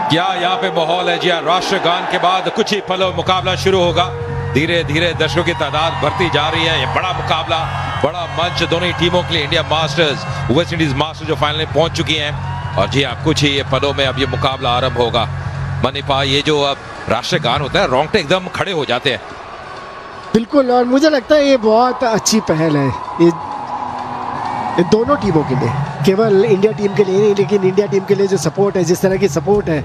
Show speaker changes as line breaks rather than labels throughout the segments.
क्या यहाँ पे माहौल है जी। राष्ट्रगान के बाद कुछ ही पलों मुकाबला शुरू होगा। धीरे धीरे दर्शकों की तादाद बढ़ती जा रही है। ये बड़ा मुकाबला, बड़ा मंच दोनों ही टीमों के लिए। India masters, West Indies masters जो फाइनल में पहुंच चुकी हैं। और जी हाँ, कुछ ही ये पलों में अब ये मुकाबला आरंभ होगा। मनीपा, ये जो अब राष्ट्रगान होता है, रोंगटे एकदम खड़े हो जाते हैं।
बिल्कुल, और मुझे लगता है ये बहुत अच्छी पहल है ये दोनों टीमों के लिए, केवल इंडिया टीम के लिए नहीं, लेकिन इंडिया टीम के लिए जो सपोर्ट है, जिस तरह की सपोर्ट है,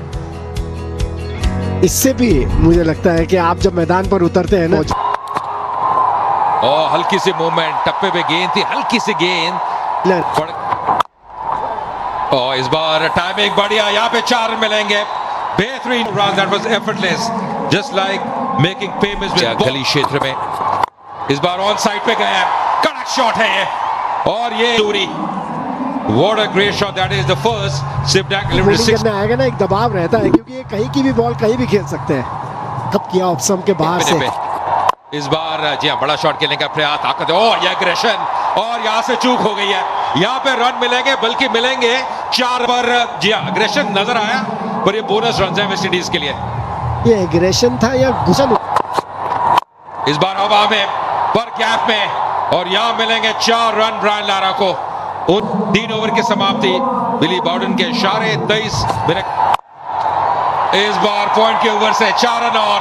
इससे भी मुझे लगता है कि आप जब मैदान पर उतरते हैं ना।
और हल्की सी मूवमेंट, टप्पे पे गेंद थी, हल्की सी गेंद। और इस बार टाइमिंग बढ़िया, यहाँ पे 4 मिलेंगे। बेहतरीन run, that was effortless, just like making payments गली क्षेत्र में। इस बार ऑन साइड पे गए हैं, कड़क शॉट है ये, और ये दूरी। What a great shot that is, the first slip back limited 6
करने आएगा ना, एक दबाव रहता है क्योंकि ये कहीं की भी बॉल कहीं भी खेल सकते हैं। कब किया ऑप्शन के बाहर से।
इस बार जी हाँ, बड़ा शॉट खेलने का प्रयास, ताकत है। और ये एग्रेशन, और यहाँ से चूक हो गई है। यहाँ पे रन मिलेंगे, बल्कि मिलेंगे 4 पर। जी हाँ, एग्रेशन नजर आया, पर ये बोनस रन है वेस्ट इंडीज के लिए।
ये एग्रेशन था या घुसन?
इस बार हवा में, पर गैप में, और यहाँ मिलेंगे 4 रन ब्रायन लारा को। 3 ओवर की समाप्ति, बिली बाउडन के इशारे 23 मिनट। इस बार पॉइंट के ओवर से 4 रन, और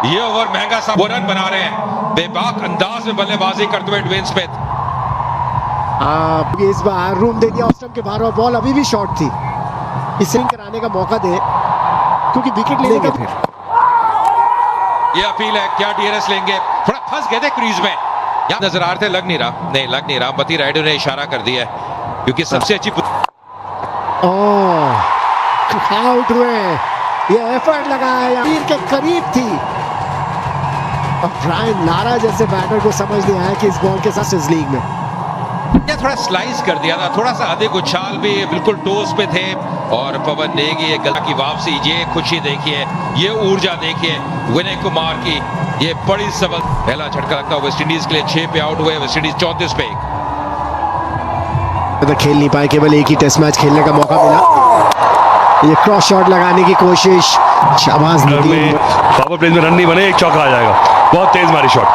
ये ओवर महंगा सा रन बना रहे हैं। बेबाक अंदाज में बल्लेबाजी करते हुए ड्वेन स्मिथ।
इस बार रूम दे दिया ऑस्टम के बाहर, और बॉल अभी भी शॉर्ट थी। इसे कराने का मौका दे, क्योंकि विकेट लेंगे फिर।
ये अपील है, क्या डीआरएस लेंगे? थोड़ा फंस गए थे क्रीज में, यहाँ नजर आ रहे थे, लग नहीं रहा। नहीं, लग नहीं रहा। मती राइडर ने इशारा कर दिया है, क्योंकि सबसे अच्छी
आउट हुए। ये एफर्ट लगाया, तीर के करीब थी। अब ब्रायन लारा जैसे बैटर को समझ नहीं आया कि इस बॉल के साथ इस लीग में
थोड़ा स्लाइस कर दिया था, थोड़ा सा अधिक उछाल भी, बिल्कुल टोस पे थे। और पवन नेगी, ये गला की वापसी, ये खुशी देखिए, ये ऊर्जा देखिए विनय कुमार की। ये बड़ी सबक, पहला झटका लगता है वेस्ट इंडीज के लिए। 6 पे आउट हुए वेस्ट इंडीज, 34 पे।
तो खेल नहीं पाए, केवल एक ही टेस्ट मैच खेलने का मौका मिला। ये क्रॉस शॉट लगाने की कोशिश, शाबाश नदीम।
पावर प्ले में रन नहीं बने, एक चौका आ जाएगा। बहुत तेज मारी शॉट,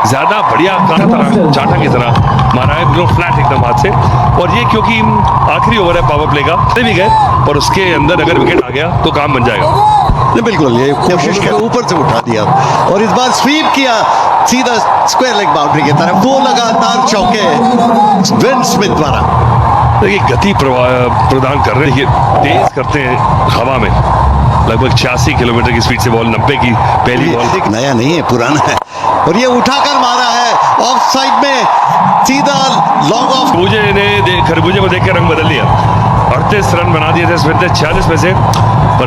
ज्यादा बढ़िया चाटा की तरह मारा है, बिल्कुल फ्लैट एकदम हाथ से। और ये क्योंकि आखिरी ओवर है पावर प्ले का, भी गए, और उसके अंदर अगर विकेट आ गया तो काम बन जाएगा।
बिल्कुल, ये कोशिश कर ऊपर से उठा दिया, और इस बार स्वीप किया सीधा स्क्वायर लेग बाउंड्री की तरफ। 2 लगातार चौके ड्वेन स्मिथ द्वारा।
देखिए गति प्रदान कर रहे हैं, तेज करते हैं हवा में। लगभग 86 किलोमीटर की स्पीड से बॉल, 90 की पहली बॉल।
नया नहीं है, पुराना है। और ये उठाकर मारा है ऑफ साइड में, सीधा लॉन्ग ऑफ।
खरबूजे को देख के रंग बदल लिया। 38 रन बना दिए थे स्मिथ ने 46 में से, पर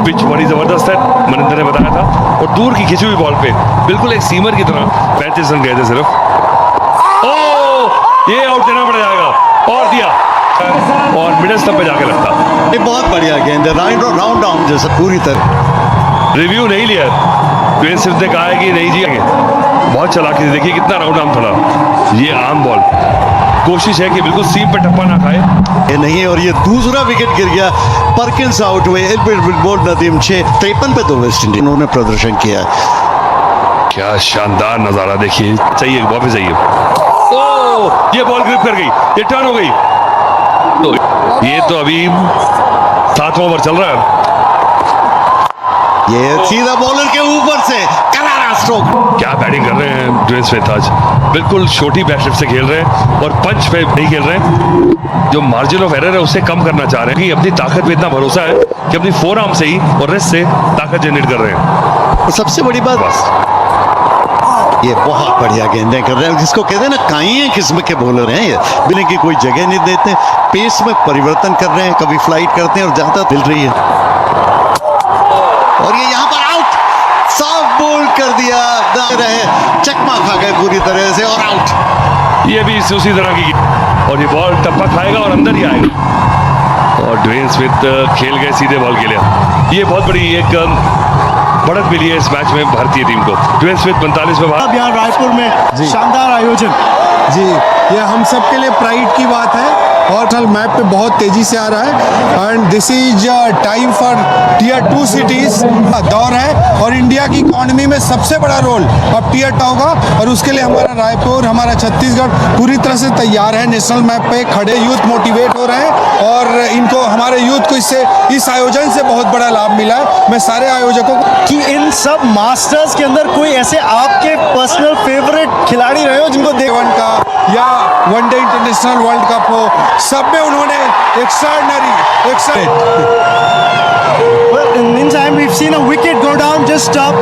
पिच बड़ी जबरदस्त है, मनिंदर ने बताया था। और दूर की खिंची हुई बॉल पे बिल्कुल एक सीमर की तरह 35 रन गए थे सिर्फ। ये आउट देना पड़ जाएगा, और दिया, और मिडिल स्टंप पे जाके लगता।
ये बहुत बढ़िया गेंद है, राउंड डाउन जैसा पूरी तरह।
रिव्यू नहीं लिया, ड्वेन स्मिथ ने कहा है कि नहीं जीएंगे। बहुत चालाकी से, देखिए कितना राउंड आर्म थोड़ा। ये आर्म बॉल, कोशिश है कि बिल्कुल सीम पे टप्पा ना खाए।
ये नहीं, और ये दूसरा विकेट गिर गया। परकिंस आउट हुए, एल्बिट नदीम 6-53 पे 2 वेस्ट इंडीज उन्होंने प्रदर्शन किया।
क्या शानदार नजारा देखिए, चाहिए वापस जाइए। ये बॉल ग्रिप कर गई, ये टर्न हो गई। तो ये तो अभी 7वां ओवर चल रहा है।
ये सीधा बॉलर के ऊपर से करारा स्ट्रोक।
क्या बैटिंग कर रहे हैं ड्वेन स्मिथ आज, बिल्कुल छोटी बैटशिप से खेल रहे हैं, और पंच पे नहीं खेल रहे हैं। जो मार्जिन ऑफ एरर है उससे कम करना चाह रहे हैं, कि अपनी ताकत पे इतना भरोसा है कि अपनी फोरआर्म से ही और रिस्ट से ताकत जनरेट कर रहे हैं।
और सबसे बड़ी बात, बस ये बहुत बढ़िया गेंदें कर रहे हैं, जिसको कहते हैं ना, काइए किस्म के बॉलर हैं ये, बिना की कोई जगह नहीं देते, पेस में परिवर्तन कर रहे हैं, कभी फ्लाइट करते हैं और ज्यादा मिल रही है। और ये यहाँ पर आउट, साफ बोल्ड कर दिया, रहे चकमा खा गए पूरी तरह से, और आउट।
ये भी उसी तरह की, और ये बॉल टप्पा खाएगा और अंदर ही आएगा। और ड्वेन स्मिथ खेल गए सीधे बॉल के लिए। ये बहुत बड़ी एक बढ़त मिली है इस मैच में भारतीय टीम को। ड्वेन स्मिथ 45 में
अब यहाँ रायपुर में शानदार आयोजन जी, ये हम सब के लिए प्राइड की बात है। और मैप पे बहुत तेजी से आ रहा है, and this is time for tier two cities दौर है और इंडिया की इकॉनमी में सबसे बड़ा रोल अब टियर टू का, और उसके लिए हमारा रायपुर, हमारा छत्तीसगढ़ पूरी तरह से तैयार है। नेशनल मैप पे खड़े यूथ मोटिवेट हो रहे हैं और इनको, हमारे यूथ को इस आयोजन से बहुत बड़ा लाभ मिला है। मैं सारे आयोजकों को
कि इन सब मास्टर्स के अंदर कोई ऐसे आपके पर्सनल फेवरेट खिलाड़ी रहे हो जिनको देख
वन का या वनडे इंटरनेशनल वर्ल्ड कप हो, सब में उन्होंने
Well, in the meantime, we've seen a wicket go down just up.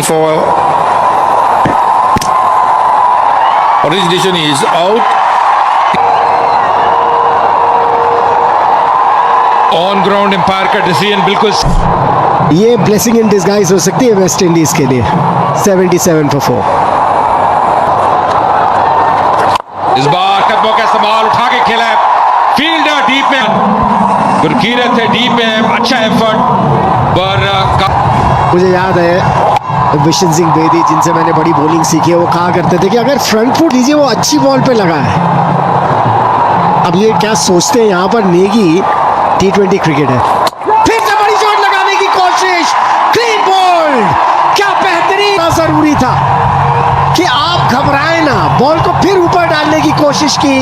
For origination is out.
On ground umpire का डिसीजन बिल्कुल
ये ब्लेसिंग इन डिस्गाइज हो सकती है वेस्ट इंडीज के लिए। 77 for 4।
इस बार कदमों का इस्तेमाल उठा के खेला है, फील्डर डीप में, गुरकीरत थे डीप में, अच्छा एफर्ट पर
मुझे याद है विशन सिंह बेदी, जिनसे मैंने बड़ी बॉलिंग सीखी है, वो कहा करते थे कि अगर फ्रंट फुट लीजिए वो अच्छी बॉल पे लगा है। अब ये क्या सोचते हैं यहाँ पर, नेगी T20 क्रिकेट है। फिर से बड़ी शॉट लगाने की कोशिश, क्लीन बोल्ड, क्या बेहतरीन, जरूरी था कि आप घबराए ना, बॉल को फिर ऊपर डालने की कोशिश की।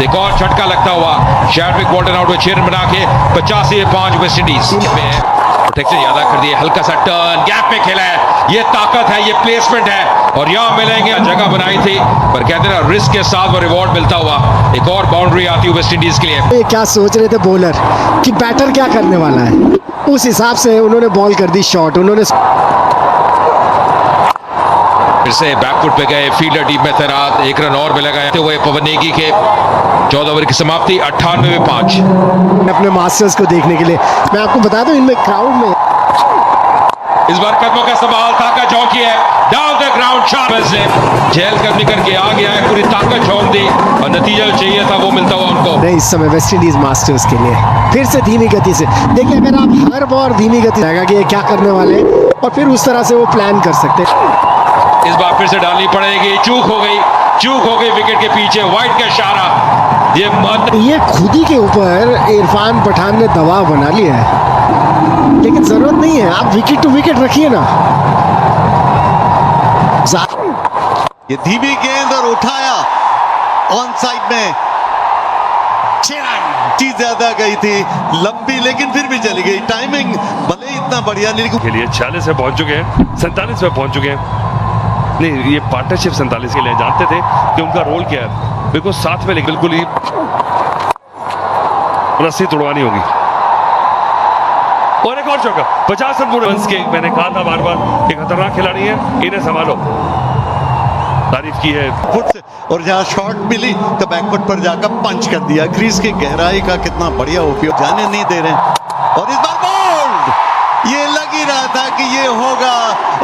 एक और झटका लगता हुआ शैडविक बोल्टन आउट में 6 बना के 85 वेस्ट इंडीज में प्रोटेक्शन ज्यादा कर दिए, हल्का सा टर्न गैप में खेला है, ये ताकत है, ये प्लेसमेंट है और यहाँ मिलेंगे, जगह बनाई थी पर कहते हैं रिस्क के साथ वो रिवॉर्ड मिलता हुआ। एक और बाउंड्री आती है वेस्ट इंडीज के लिए।
ये क्या सोच रहे थे बॉलर कि बैटर क्या करने वाला है, उस हिसाब से उन्होंने बॉल कर दी शॉट। उन्होंने
फिर से बैकफुट पे गए, फील्डर डीप में तैनात, 1 रन और मिलेगा हुए पवन नेगी के 14 ओवर की समाप्ति 98 में 5।
अपने मास्टर्स को देखने के लिए मैं आपको बता दूं, इनमें क्राउड में
इस बार कदमों का सवाल ताका चौकी है, डाउन द ग्राउंड शॉट से जेल कदमी करके आ गया है, पूरी ताकत झोंक दी और नतीजा जो चाहिए था वो मिलता हुआ उनको।
इस समय वेस्ट इंडीज मास्टर्स के लिए फिर से धीमी गति से देखिए, अगर आप हर बार धीमी गति रहेगा कि ये क्या करने वाले और फिर उस तरह से वो प्लान कर सकते हैं।
इस बार फिर से डालनी पड़ेगी, चूक हो गई विकेट के पीछे, वाइट का इशारा।
ये खुद ही के ऊपर इरफान पठान ने दबाव बना लिया है, लेकिन जरूरत नहीं है, आप विकेट टू विकेट रखिए ना।
ये धीमी गेंद और उठाया ऑन साइड में, 6 रन ज्यादा गई थी, लंबी लेकिन फिर भी चली गई। टाइमिंग भले ही इतना बढ़िया नहीं,
के लिए 46 में पहुंच चुके हैं, 47 में पहुंच चुके हैं। नहीं, ये पार्टनरशिप 47 के लिए जानते थे कि उनका रोल क्या है, बिल्कुल साथ में, लेकिन बिल्कुल ही रस्सी तोड़वानी होगी। और एक और चौका, 50 रन पूरे के। मैंने कहा था बार बार, एक खतरनाक खिलाड़ी है, इन्हें संभालो, तारीफ की है।
फुट से और जहां शॉट मिली तो बैकफुट पर जाकर पंच कर दिया। क्रीज की गहराई का कितना बढ़िया उपयोग, जाने नहीं दे रहे हैं। और इस बार बोल्ड, ये लग ही रहा था कि ये होगा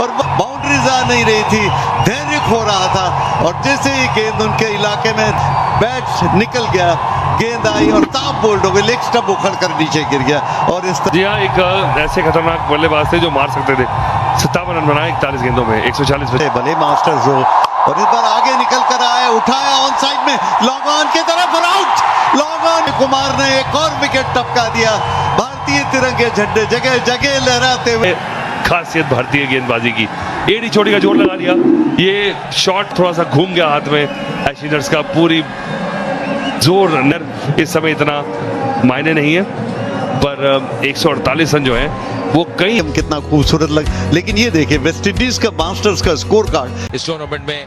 और बाउंड्रीज आ नहीं रही थी, धैर्य खो रहा था और जैसे ही गेंद उनके इलाके में बैट निकल गया, गेंद आई और टॉप बोल्ड हो गई, लेग स्टंप उखड़ कर नीचे गिर गया। और इस
जी हाँ, एक ऐसे खतरनाक बल्लेबाज थे जो मार सकते थे। 57 रन बनाए 41 गेंदों में, 140 पे।
भले मास्टर्स हो, और इस बार आगे निकल कर आया, उठाया ऑन साइड में, लॉन्ग ऑन की तरफ और आउट। लॉन्ग ऑन, कुमार ने एक और विकेट टपका दिया। भारतीय तिरंगे झंडे जगह जगह लहराते हुए।
खासियत भारतीय गेंदबाजी की, एडी चोटी का जोर लगा दिया। ये शॉट थोड़ा सा घूम गया हाथ में एशियनर्स का, पूरी जोर नर्व इस समय इतना मायने नहीं है, पर 148 रन जो है वो कई
कितना खूबसूरत लग। लेकिन ये देखिए वेस्ट इंडीज का मास्टर्स का स्कोर कार्ड,
इस टूर्नामेंट में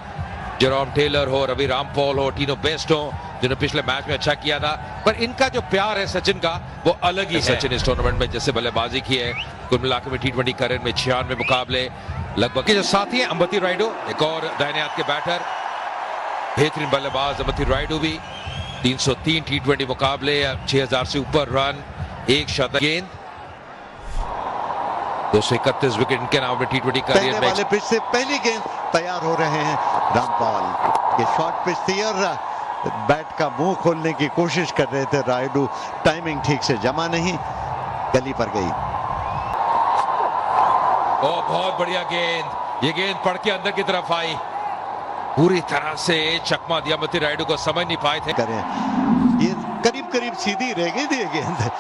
जेरोम टेलर हो, रवि रामपॉल हो, टीनो बेस्ट हो, जिन्होंने पिछले मैच में अच्छा किया था, पर इनका जो प्यार है सचिन का वो अलग ही है। सचिन इस टूर्नामेंट में जैसे बल्लेबाजी की है, कुल मिलाकर में T20 करियर में 96 मुकाबले लगभग के जो साथी है अंबती रायडू, एक और दाहिने हाथ के बैटर, बेहतरीन बल्लेबाज अंबती रायडू भी 303 T20 मुकाबले, 6000 से ऊपर रन, 1 शतक, गेंद 231 विकेट इनके नाम में T20 करियर में।
वाले पिच से पहली गेंद तैयार हो रहे हैं रामपाल। ये शॉर्ट पिच थी और बैट का मुंह खोलने की कोशिश कर रहे थे रायडू, टाइमिंग ठीक से जमा नहीं, गली पर गई।
बहुत बढ़िया गेंद, ये गेंद पड़ के अंदर की तरफ आई, पूरी तरह से चकमा दिया अमती रायडू को, समझ नहीं पाए थे।
करें ये करीब करीब सीधी रह गई थी ये गेंद।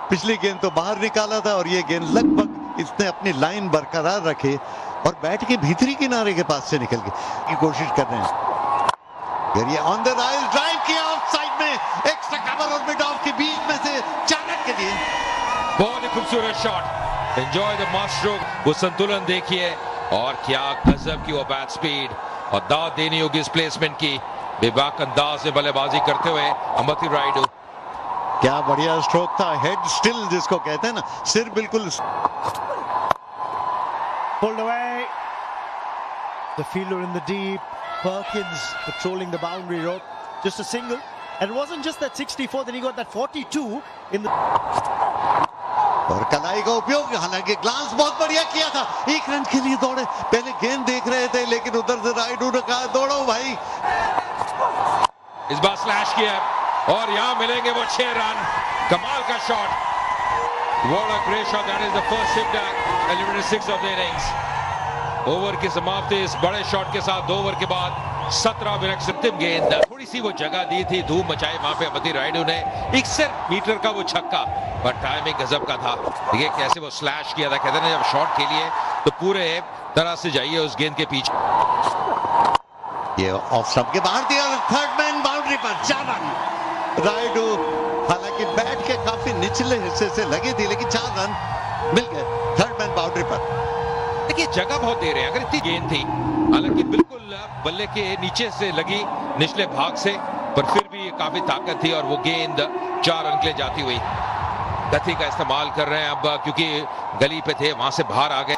पिछली गेंद तो बाहर निकाला था और ये गेंद लगभग इसने अपनी लाइन बरकरार रखी और बैट के भीतरी किनारे के पास से निकल गई की कोशिश कर रहे हैं। फिर ये ऑन द राइल ड्राइव किया ऑफ साइड में, एक्स्ट्रा कवर और मिड ऑफ के बीच में से 4 रन के लिए।
बहुत ही खूबसूरत shot, enjoy the master stroke. वो संतुलन देखिए और क्या गजब की वो बैट स्पीड, और दाद देनी होगी इस प्लेसमेंट की। बेबाक अंदाज में बल्लेबाजी करते हुए अमती रायडू।
क्या बढ़िया स्ट्रोक था, हेड स्टिल जिसको कहते हैं ना, सिर बिल्कुल।
Pulled away. The fielder in the deep. Perkins patrolling the boundary rope. Just a single. And it wasn't just that 64, then he got that 42 in the.
और कलाई का उपयोग, हालांकि ग्लांस बहुत बढ़िया किया था, 1 रन के लिए दौड़े। पहले गेंद देख रहे थे लेकिन उधर से रायडू ने कहा दौड़ो भाई।
इस बार स्लैश किया और यहां मिलेंगे वो 6 रन। कमाल का shot, what a great shot, that is the first hit that eliminated 6 of the innings। Over की समाप्ति इस बड़े शॉट के साथ 2 ओवर के बाद 17 मिनट से अंतिम गेंद। थोड़ी सी वो जगह दी थी, धूम मचाई वहां पे अमती रायडू ने। 61 मीटर का वो छक्का, पर टाइमिंग गजब का था। देखिए कैसे वो स्लैश किया था, कहते हैं जब शॉट खेलिए तो पूरे तरह से जाइए उस गेंद के पीछे।
ये ऑफ स्टंप के बाहर दिया, थर्ड मैन बाउंड्री पर 4 रन। रायडू हालांकि बैट के काफी निचले हिस्से से लगी थी लेकिन 4 रन मिल गए थर्ड मैन बाउंड्री पर।
देखिए जगह बहुत दे रहे हैं, अगर इतनी गेंद थी, हालांकि बिल्कुल बल्ले के नीचे से लगी निचले भाग से, पर फिर भी काफी ताकत थी और वो गेंद 4 रन के लिए जाती हुई। गति का इस्तेमाल कर रहे हैं अब, क्योंकि गली पे थे, वहां से बाहर आ गए।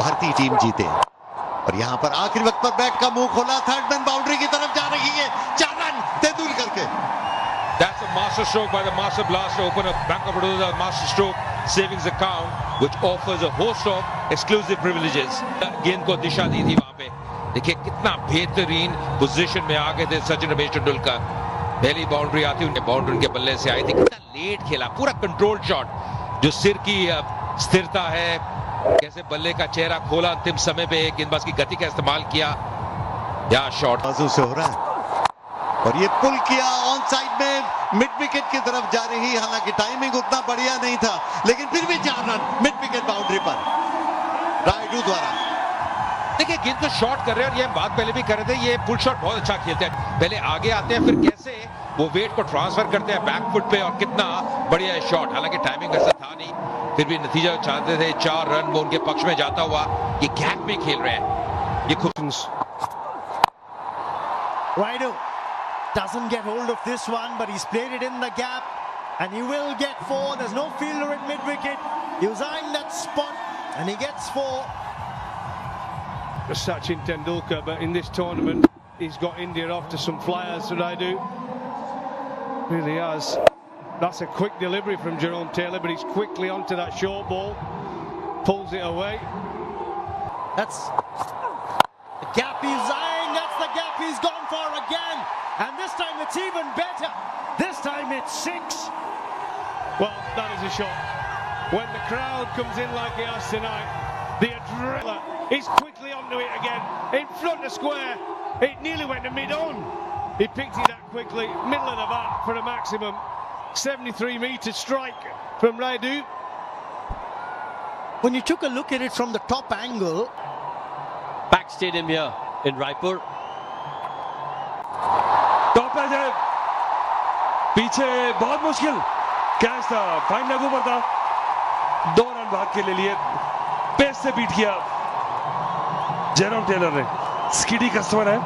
भारतीय टीम जीते और यहाँ पर आखिरी वक्त पर बैट का मुंह खोला, थर्ड मैन बाउंड्री की तरफ जा रही है, 4 रन तेंदुलकर के।
That's a master stroke by the master blaster, open up Bank of Baroda master stroke savings account, which offers a host of exclusive privileges। गेंद को दिशा दी थी वहां पे, देखिए कितना बेहतरीन पोजीशन में आ गए थे सचिन रमेश तेंदुलकर। पहली बाउंड्री आती उनके बाउंड्री उनके बल्ले से आई थी, कितना लेट खेला, पूरा कंट्रोल शॉट, जो सिर की स्थिरता है, कैसे बल्ले का चेहरा खोला अंतिम समय पे, गेंदबाज की गति का इस्तेमाल किया। या शॉट
बाजू से हो रहा है और ये पुल किया ऑन साइड में, मिड विकेट की तरफ जा रही, हालांकि टाइमिंग उतना बढ़िया नहीं था लेकिन फिर भी 4 रन मिड विकेट बाउंड्री पर रायडू द्वारा।
देखिए गेंद को शॉट कर रहे हैं और ये बात पहले भी कर रहे थे, ये पुल शॉट बहुत अच्छा खेलते हैं, पहले आगे आते हैं फिर कैसे वो वेट को ट्रांसफर करते हैं बैक फुट पे, और कितना बढ़िया शॉट। हालांकि टाइमिंग ऐसा था नहीं, फिर भी नतीजा चाहते थे, 4 रन वो उनके पक्ष में जाता हुआ। ये गैप में खेल रहे हैं, ये खूब।
Raidu doesn't get hold of this one, but he's played it in the gap, and he will get 4. There's no fielder at mid-wicket. He was eyeing that spot, and he gets 4.
Sachin Tendulkar, but in this tournament, he's got India off to some flyers. Raidu really has. That's a quick delivery from Jerome Taylor, but he's quickly onto that short ball, pulls it away.
That's the gap he's eyeing. That's the gap he's gone for again. And this time it's even better. This time it's 6.
Well, that is a shot. When the crowd comes in like it has tonight, the adrenaline is quickly onto it again. In front of square. It nearly went to mid-on. He picked it up quickly, middle of the bat for a maximum 73-meter strike from Raidu.
When you took a look at it from the top angle,
Pack Stadium here in Raipur.
Top edge है, पीछे बहुत मुश्किल catch था, fine leg ऊपर था, 2 run भाग के ले लिए, पेस से बीट किया जेरोम टेलर ने। स्किडी कस्टमर है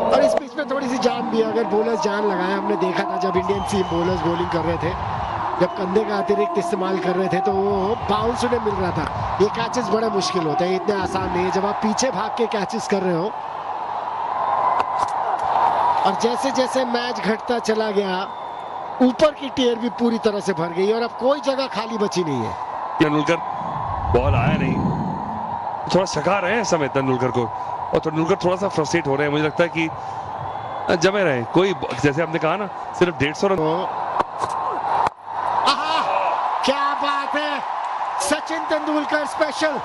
और इस पिच में थोड़ी सी जान भी है, अगर बॉलर्स जान लगाए, हमने देखा था जब इंडियन सीम बॉलर्स बॉलिंग कर रहे थे, जब कंधे का अतिरिक्त इस्तेमाल कर रहे थे तो वो बाउंस उन्हें मिल रहा था। ये कैचेस बड़े मुश्किल होते हैं, इतने आसान नहीं है जब आप पीछे भाग के कैचेस कर रहे हो। और जैसे जैसे मैच घटता चला गया, ऊपर की टियर भी पूरी तरह से भर गई और अब कोई जगह खाली बची नहीं है।
तेंदुलकर बॉल आया नहीं, थोड़ा सका रहे हैं समय तेंदुलकर को, और तेंदुलकर थोड़ा सा फ्रस्ट्रेट हो रहे हैं। मुझे लगता है कि जमे रहे, कोई जैसे आपने कहा ना सिर्फ 150 रन।
क्या बात है, सचिन तेंदुलकर स्पेशल,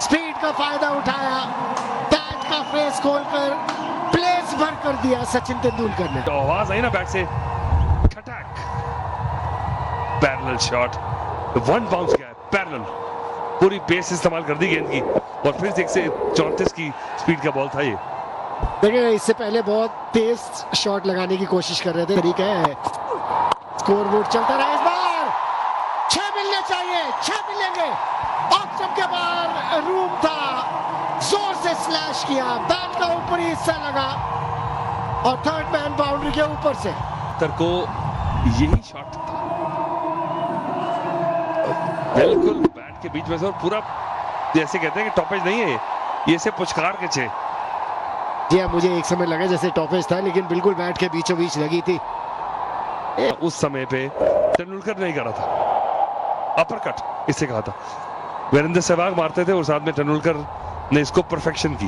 स्पीड का फायदा उठाया, बैट का फेस खोलकर प्ले भर कर दिया सचिन तेंदुलकर ने।
तो आवाज आई ना बैट से, खटक, पैरेलल शॉट, वन बाउंस गया, पैरेलल, पूरी बेस इस्तेमाल कर दी गेंद की, और फिर 134 की स्पीड का बॉल था ये।
देखिए इससे पहले बहुत तेज शॉट लगाने की कोशिश कर रहे थे, तरीका है। स्कोर बोर्ड चलता रहा, इस बार 6 मिलने चाहिए, 6 मिलेंगे। ऑफ स्टंप के बाहर रूम था, जोर से स्लैश किया, बैट का ऊपरी हिस्सा लगा और थर्ड मैन बाउंड्री के ऊपर से।
तर को यही शॉट था, बिल्कुल बैट के बीच में से, और पूरा जैसे कहते हैं कि टॉपेज नहीं है ये से पुचकार के छे।
जी हाँ, मुझे एक समय लगा जैसे टॉपेज था, लेकिन बिल्कुल बैट के बीचों बीच लगी थी।
उस समय पे तेंदुलकर नहीं करा था, अपरकट इसे कहा था, वीरेंद्र सहवाग मारते थे और साथ में तेंदुलकर ने इसको परफेक्शन की।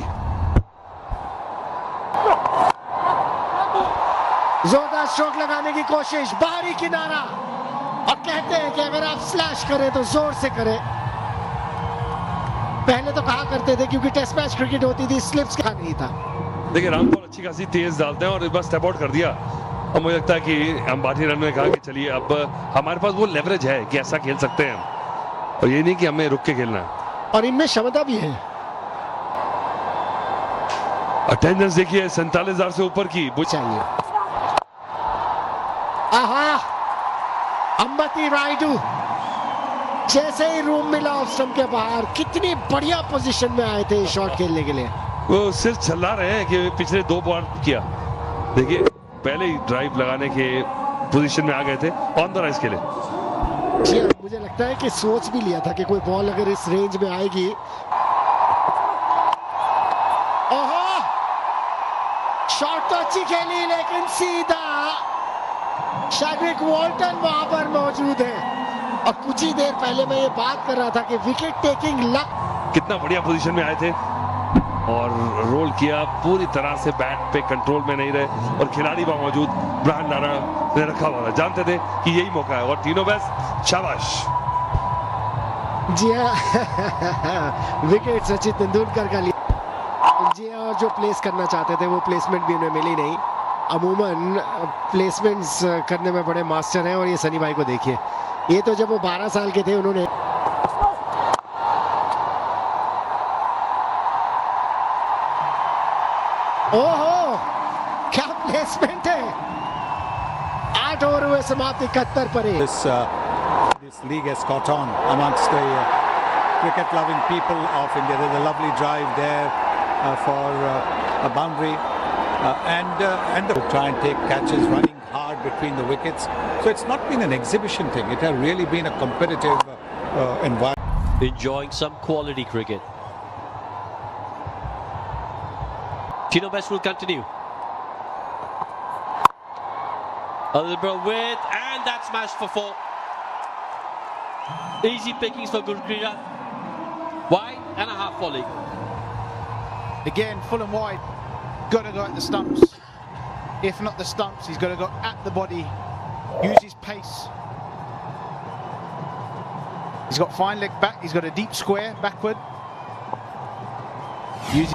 जोरदार स्ट्रोक लगाने की कोशिश, बाहरी किनारा, और कहते हैं कि अगर आप स्लैश करें तो जोर से करें। पहले तो कहा करते थे क्योंकि टेस्ट मैच क्रिकेट होती थी, स्लिप्स का नहीं था।
देखिए रामपाल अच्छी खासी तेज डालते हैं और बस स्टेप आउट कर दिया, और मुझे लगता है कि अंबानी रन में कहा कि चलिए अब हमारे पास वो लेवरेज है कि ऐसा खेल सकते हैं, और ये नहीं कि हमें रुक के खेलना है,
और इनमें क्षमता भी है।
अटेंडेंस देखिए 47,000 से ऊपर की
चाहिए। आहा, अंबती रायडू जैसे ही रूम मिला ऑफ स्टंप के बाहर, कितनी बढ़िया पोजीशन में आए थे शॉट खेलने के लिए।
वो सिर्फ चला रहे हैं कि पिछले 2 बॉल किया, देखिए पहले ही ड्राइव लगाने के पोजीशन में आ गए थे, ऑन द राइज खेले।
जी हाँ, मुझे लगता है कि सोच भी लिया था कि कोई बॉल अगर इस रेंज में आएगी। ओहो, शॉट तो अच्छी खेली, लेकिन सीधा शैडविक वॉल्टन वहां पर मौजूद है। और कुछ ही देर पहले मैं ये बात कर रहा था कि विकेट टेकिंग लक,
कितना बढ़िया पोजीशन में आए थे और रोल किया, पूरी तरह से बैट पे कंट्रोल में नहीं रहे, और खिलाड़ी वहां मौजूद ब्रायन लारा ने रखा हुआ था, जानते थे कि यही मौका है, और तीनों बेस्ट, शाबाश।
जी हाँ विकेट सचिन तेंदुलकर का लिया। जी हाँ, और जो प्लेस करना चाहते थे वो प्लेसमेंट भी उन्हें मिली नहीं। अमूमन प्लेसमेंट्स करने में बड़े मास्टर हैं, और ये सनी भाई को देखिए, ये तो जब वो 12 साल के थे उन्होंने ओहो क्या प्लेसमेंट है। 8 ओवर हुए समाप्त, 71 पर।
This league has caught on amongst the cricket-loving people of India. There's a lovely drive there for a boundary, and they try and take catches, running hard between the wickets. So it's not been an exhibition thing. It has really been a competitive environment.
Enjoying some quality cricket. Tino Best will continue. Alibra with, and that's smashed for 4. Easy pickings for Gurpreet. Wide and a half volley.
Again, full and wide. Got to go at the stumps. If not the stumps, he's got to go at the body. Use his pace. He's got fine leg back. He's got a deep square backward. Use.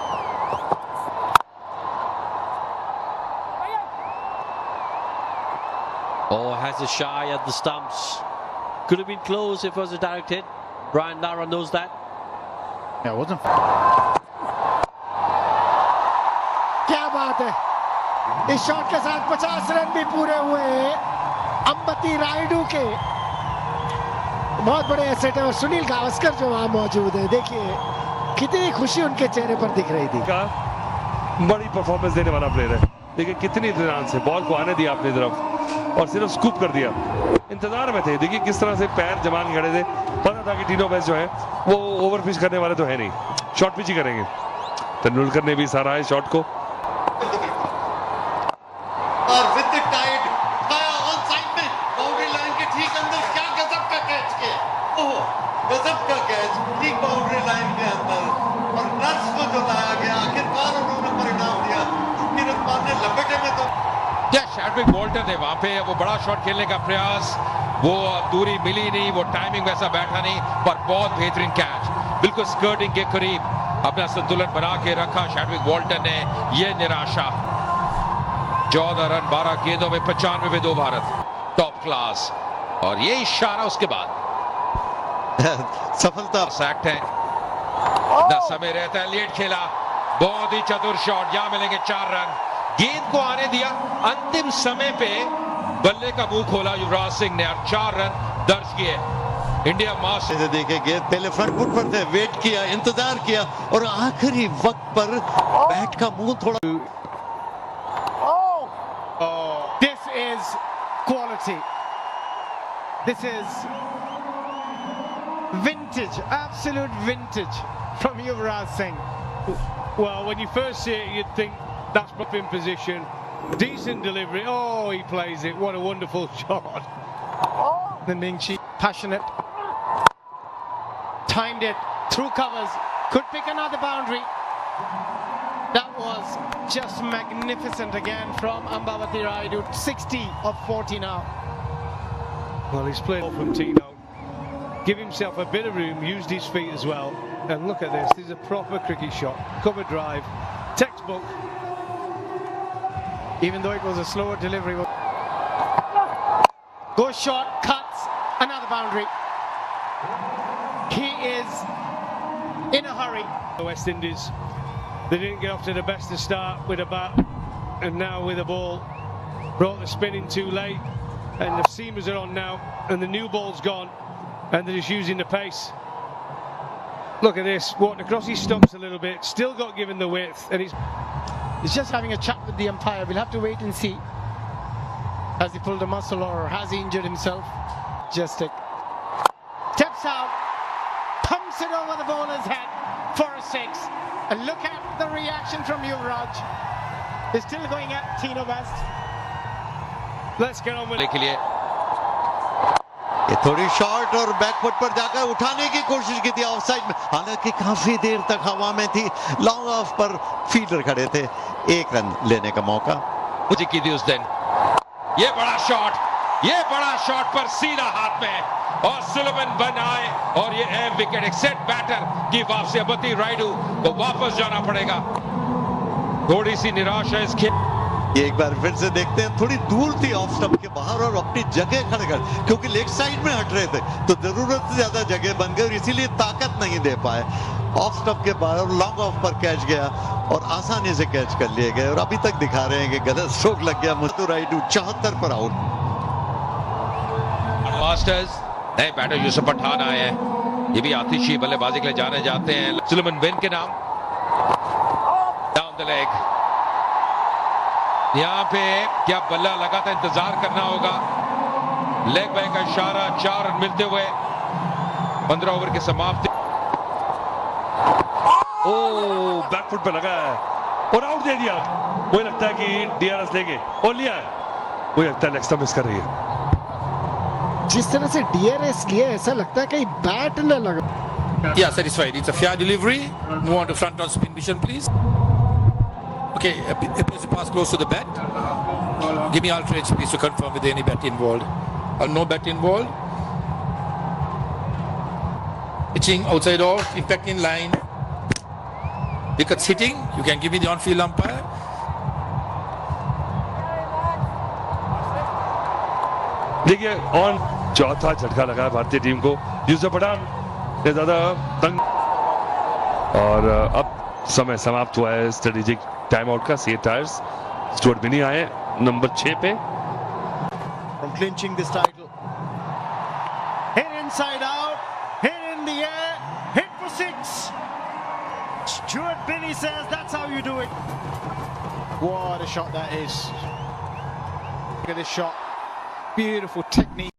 Oh, has a shy at the stumps. Could have been close if it was a direct hit. Brian Lara knows that.
Yeah, it wasn't.
क्या बात है, इस shot के साथ 50 run भी पूरे हुए अंबती रायडू के। बहुत बड़े एसेट है, और सुनील गावस्कर जो वहां मौजूद है, देखिए कितनी खुशी उनके चेहरे पर दिख रही थी।
बड़ी परफॉर्मेंस देने वाला प्लेयर है, देखिए कितनी इत्मीनान से बॉल को आने दिया अपनी तरफ और सिर्फ स्कूप कर दिया। इंतजार में थे, देखिए किस तरह से पैर जमा के खड़े थे, पता था कि टीनो बेस्ट जो है वो ओवर पिच करने वाले तो है नहीं, शॉर्ट पिच ही करेंगे। तेंदुलकर ने भी सराहा है शॉट को।
और विद द टाइड आया ऑन साइड में बाउंड्री लाइन के ठीक अंदर, क्या गजब का कैच किया, ओह गजब का कैच ठीक बाउंड्री लाइन के अंदर, और रन्स को जो लाया गया, आखिरकार उन्होंने परिणाम दिया। चूंकि रफ्तार ने लपेटे में तो
क्या शैडविक वॉल्टन है वहां पे, वो बड़ा शॉट खेलने का प्रयास, वो दूरी मिली नहीं, वो टाइमिंग वैसा बैठा नहीं, पर बहुत बेहतरीन कैच, बिल्कुल स्कर्टिंग के करीब अपना संतुलन बना के रखा शैडविक वॉल्टन ने। ये निराशा 14 रन 12 गेंदों में 95 पे 2 भारत। Top class. और ये इशारा उसके बाद
सफलता
सैक्ट है। ना समय रहता है, लेट खेला, बहुत ही चतुर शॉट, यहां मिलेंगे 4 रन। गेंद को आने दिया, अंतिम समय पे बल्ले का मुंह खोला युवराज सिंह ने और 4 रन दर्ज किए। इंडिया मास्टर्स
से देखे गेंद पहले फ्रंट फुट पर थे, वेट किया, इंतजार किया और आखिरी वक्त पर बैट का मुंह थोड़ा।
This is quality. This is vintage, absolute vintage from Yuvraj Singh.
Well, when you first see it, you'd think that's up in position. Decent delivery. Oh, he plays it. What a wonderful shot.
The Mingchi, passionate. Timed it, through covers, could pick another boundary. That was just magnificent again from Ambavati Rayudu. 60 of 40 now.
Well, he's played from Tino. Give himself a bit of room, used his feet as well. And look at this. This is a proper cricket shot. Cover drive. Textbook.
Even though it was a slower delivery. Goes short, cuts, another boundary. He is in a hurry.
The West Indies, they didn't get off to the best of start with a bat, and now with a ball. Brought the spin in too late, and the seamers are on now, and the new ball's gone, and they're just using the pace. Look at this, walking across his stumps a little bit, still got given the width, and
He's just having a chat with the umpire. We'll have to wait and see. Has he pulled a muscle or has he injured himself? Majestic. Steps out, pumps it over the bowler's head for a 6. And look at the reaction from Yuvraj. He's still going at Tino Best.
let's get on with it.
के लिए
ये थोड़ी shot और back foot पर जाकर उठाने की कोशिश की थी ऑफसाइड में, हालांकि काफी देर तक हवा में थी। लॉन्ग ऑफ पर फील्डर खड़े थे, 1 रन लेने का मौका
मुझे की थी उस दिन। ये बड़ा शॉट पर सीधा हाथ में और सुलेमान बन आए और ये अहम विकेट। एक सेट बैटर की वापसी। अम्बावती रायडू को वापस जाना पड़ेगा। थोड़ी सी निराश है इस खेल।
ये एक बार फिर से देखते हैं, थोड़ी दूर थी ऑफ स्टंप के बाहर और अपनी जगह खड़े कर, क्योंकि लेग साइड में हट रहे थे तो जरूरत से ज्यादा जगह बन गई और इसीलिए ताकत नहीं दे पाए। ऑफ स्टंप के बाहर लॉन्ग ऑफ पर कैच गया और आसानी से कैच कर लिए गए और अभी तक दिखा रहे हैं कि गलत स्ट्रोक लग गया। मुस्तु रायडू 74 पर आउट।
मास्टर्स नए बैटर यूसुफ पठान आए हैं, ये भी आतिशी बल्लेबाजी के लिए जाने जाते हैं। सुलेमान बिन के नाम। डाउन द लेग, यहां पे क्या बल्ला लगा था, इंतजार करना होगा। लेग बाय का इशारा, 4 रन मिलते हुए 15 ओवर की समाप्ति।
ओ बैकफुट पे लगा है और आउट दे दिया। मुझे लगता है कि डीआरएस लेंगे और लिया है। मुझे लगता है लेग स्टंप मिस कर रही है।
जिस तरह से डीआरएस लिया, ऐसा लगता है कहीं बैट न लगा।
Yeah, satisfied. It's a fair delivery. Move on to front on spin vision, please. Okay, appears to pass close to the bat. Give me all trades, please, to confirm with any bat involved. No bat involved. Pitching outside off, impact in line. Wickets hitting. You can give me the on-field umpire.
देखिए on चौथा झटका लगा है भारतीय team को। यूसुफ पठान ने ज्यादा तंग और अब समय समाप्त हुआ है स्ट्रेटेजिक टाइम आउट का। सी टायर्स स्टुअर्ट बिनी आए नंबर 6 पे।
From clinching this title.
Hit inside out, hit in the air, hit for 6.
Stuart Binney says that's how you do it. What a shot that is. Look at this shot. Beautiful technique.